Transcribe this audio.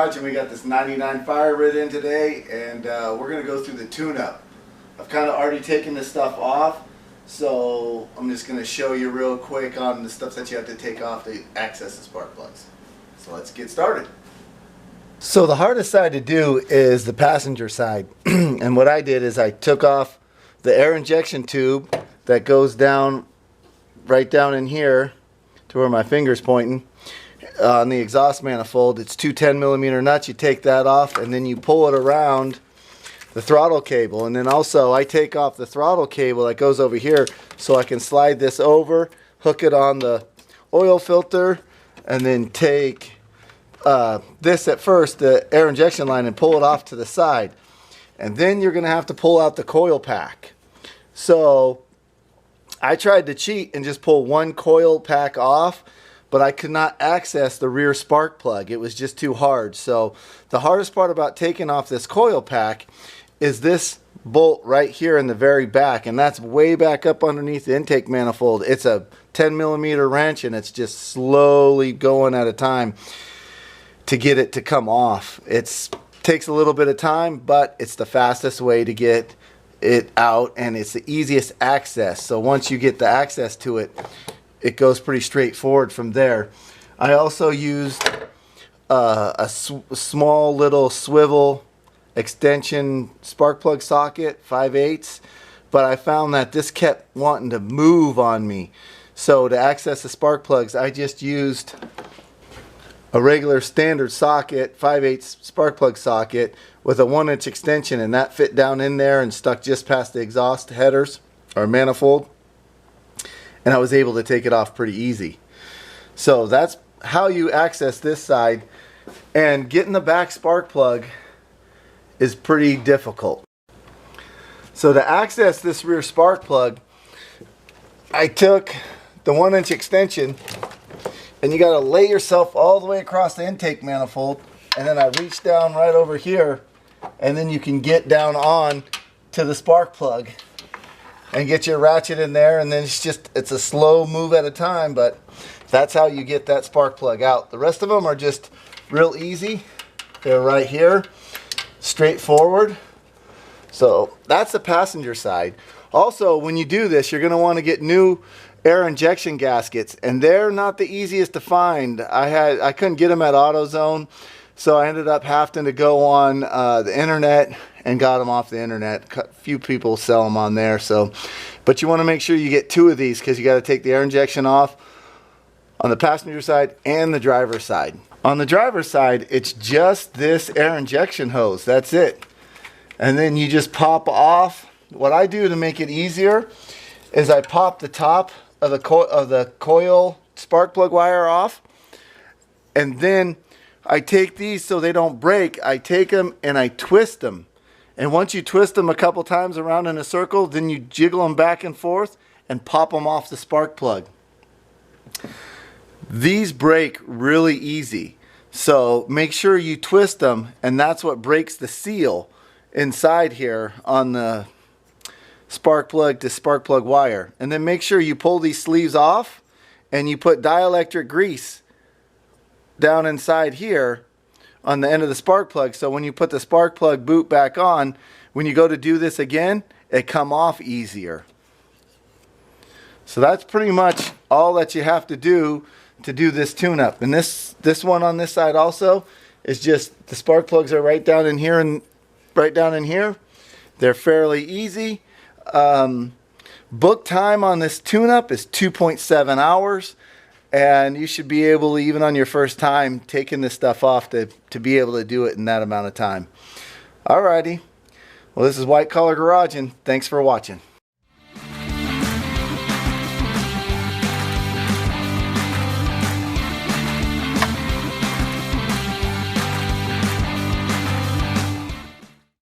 Garage, and we got this 99 firebird in today, and we're going to go through the tune-up. I've kind of already taken this stuff off, so I'm just going to show you real quick on the stuff that you have to take off to access the spark plugs. So let's get started. So the hardest side to do is the passenger side. And what I did is I took off the air injection tube that goes down right down in here to where my finger's pointing on the exhaust manifold. It's two 10mm nuts. You take that off and then you pull it around the throttle cable, and then also I take off the throttle cable that goes over here so I can slide this over, hook it on the oil filter, and then take this at first, the air injection line, and pull it off to the side. And then you're going to have to pull out the coil pack. So I tried to cheat and just pull one coil pack off, but I could not access the rear spark plug. It was just too hard. So the hardest part about taking off this coil pack is this bolt right here in the very back, and that's way back up underneath the intake manifold. It's a 10mm wrench, and it's just slowly going at a time to get it to come off. It takes a little bit of time, but it's the fastest way to get it out, and it's the easiest access. So once you get the access to it, it goes pretty straightforward from there. I also used a small little swivel extension spark plug socket, 5/8, but I found that this kept wanting to move on me. So to access the spark plugs, I just used a regular standard socket, 5/8 spark plug socket with a 1-inch extension, and that fit down in there and stuck just past the exhaust headers or manifold, and I was able to take it off pretty easy. So that's how you access this side, and getting the back spark plug is pretty difficult. So to access this rear spark plug, I took the 1-inch extension, and you got to lay yourself all the way across the intake manifold, and then I reach down right over here, and then you can get down on to the spark plug and get your ratchet in there, and then it's a slow move at a time, but that's how you get that spark plug out. The rest of them are just real easy. They're right here, straightforward. So that's the passenger side. Also, when you do this, you're going to want to get new air injection gaskets, and they're not the easiest to find. I couldn't get them at AutoZone, so I ended up having to go on the internet and got them off the internet. A few people sell them on there. So, but you want to make sure you get two of these, because you got to take the air injection off on the passenger side and the driver's side. On the driver's side, it's just this air injection hose. That's it. And then you just pop off. What I do to make it easier is I pop the top of the coil spark plug wire off, and then I take these so they don't break. I take them and I twist them, and once you twist them a couple times around in a circle, then you jiggle them back and forth and pop them off the spark plug. These break really easy, so make sure you twist them, and that's what breaks the seal inside here on the spark plug to spark plug wire. And then make sure you pull these sleeves off, and you put dielectric grease down inside here on the end of the spark plug, so when you put the spark plug boot back on, when you go to do this again, it come off easier. So that's pretty much all that you have to do this tune-up. And this one on this side also is just the spark plugs are right down in here and right down in here. They're fairly easy. Book time on this tune-up is 2.7 hours, and you should be able to, even on your first time taking this stuff off, to be able to do it in that amount of time. Alrighty, well, this is White Collar Garage, and thanks for watching.